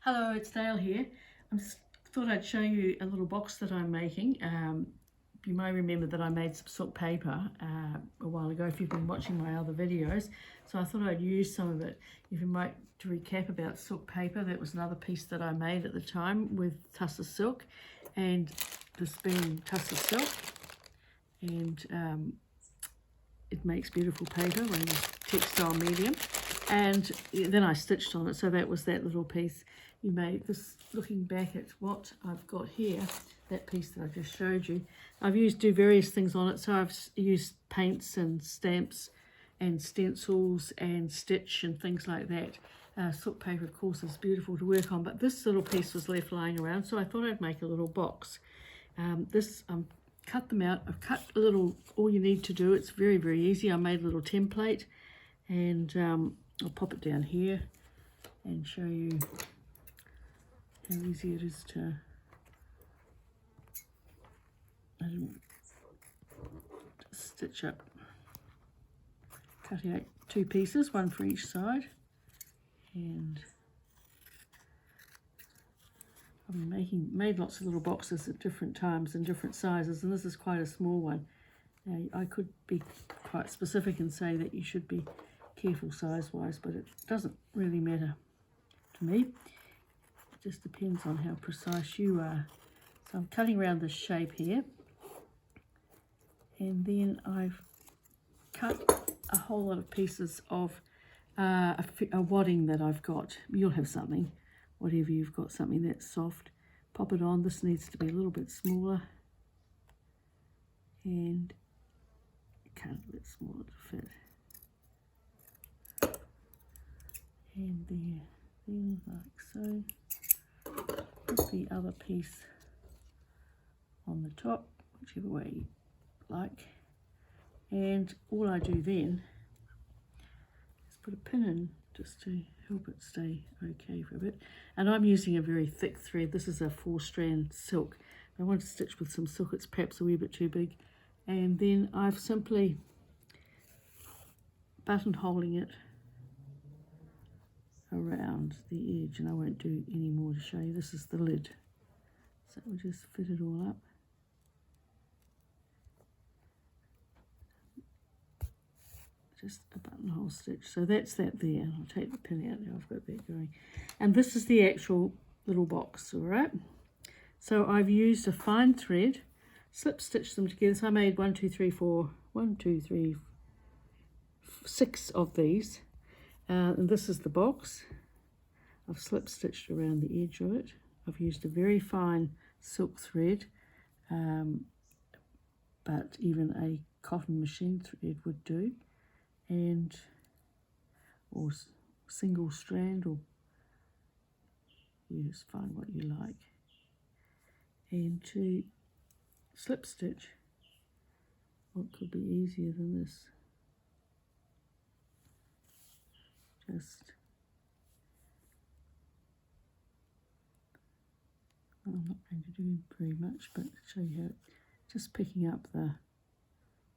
Hello, it's Dale here. I just thought I'd show you a little box that I'm making. You may remember that I made some silk paper a while ago if you've been watching my other videos. So I thought I'd use some of it. If you might, to recap about silk paper, that was another piece that I made at the time with Tussar silk, and this being Tussar silk, and it makes beautiful paper when it's textile medium. And then I stitched on it, so that was that little piece. You made this, looking back at what I've got here, that piece that I just showed you, I've do various things on it. So I've used paints and stamps and stencils and stitch and things like that. Silk paper, of course, is beautiful to work on, but this little piece was left lying around, so I thought I'd make a little box. Cut them out. I've cut a little, all you need to do, it's very, very easy. I made a little template, and I'll pop it down here and show you how easy it is to stitch up. Cutting out two pieces, one for each side, and I've made lots of little boxes at different times and different sizes, and this is quite a small one. Now, I could be quite specific and say that you should be careful size-wise, but it doesn't really matter to me. It just depends on how precise you are. So I'm cutting around this shape here, and then I've cut a whole lot of pieces of a wadding that I've got. You'll have something, whatever you've got, something that's soft. Pop it on. This needs to be a little bit smaller, and cut it a bit smaller to fit. And there, then like so. Put the other piece on the top, whichever way you like. And all I do then is put a pin in just to help it stay okay for a bit. And I'm using a very thick thread. This is a 4-strand silk. I want to stitch with some silk, it's perhaps a wee bit too big. And then I've simply buttonholing it around the edge, and I won't do any more to show you. This is the lid, so we'll just fit it all up. Just a buttonhole stitch. So that's that there. I'll take the pin out now, I've got that going. And this is the actual little box, all right? So I've used a fine thread, slip stitched them together. So I made 6 of these. And this is the box. I've slip stitched around the edge of it. I've used a very fine silk thread, but even a cotton machine thread would do, and or single strand, or you just find what you like. And to slip stitch, what could be easier than this? I'm not going to do very much, but show you how, just picking up the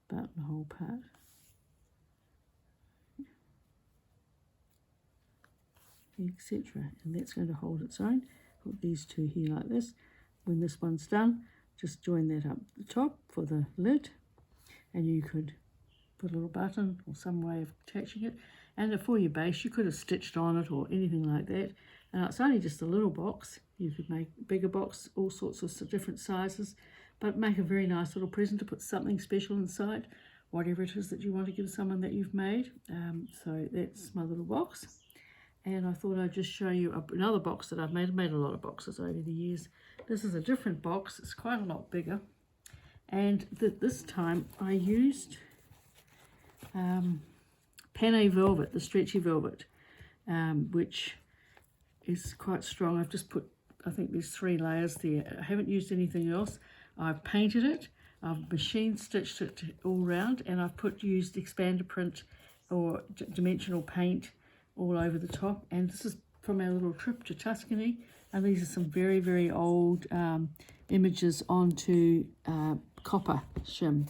buttonhole part. Etc. And that's going to hold its own. Put these two here like this. When this one's done, just join that up the top for the lid, and you could put a little button or some way of attaching it. And for your base, you could have stitched on it or anything like that. It's only just a little box. You could make a bigger box, all sorts of different sizes, but make a very nice little present to put something special inside, whatever it is that you want to give someone that you've made. So that's my little box. And I thought I'd just show you another box that I've made. I've made a lot of boxes over the years. This is a different box. It's quite a lot bigger. And this time I used Panne velvet, the stretchy velvet, which is quite strong. I've just put, I think there's 3 layers there. I haven't used anything else. I've painted it, I've machine stitched it all round, and I've used expander print or dimensional paint all over the top. And this is from our little trip to Tuscany, and these are some very, very old images onto copper shim.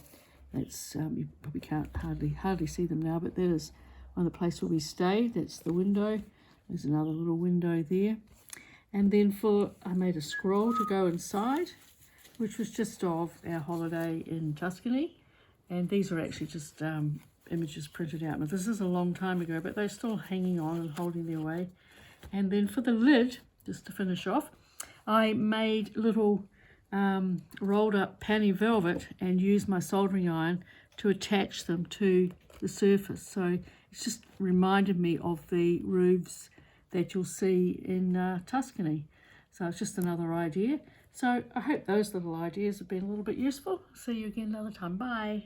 It's you probably can't hardly see them now, but that is one of the places where we stayed. That's the window. There's another little window there. And then I made a scroll to go inside, which was just of our holiday in Tuscany. And these are actually just images printed out. Now this is a long time ago, but they're still hanging on and holding their way. And then for the lid, just to finish off, I made little rolled up penny velvet and used my soldering iron to attach them to the surface. So it's just reminded me of the roofs that you'll see in Tuscany. So it's just another idea. So I hope those little ideas have been a little bit useful. See you again another time. Bye.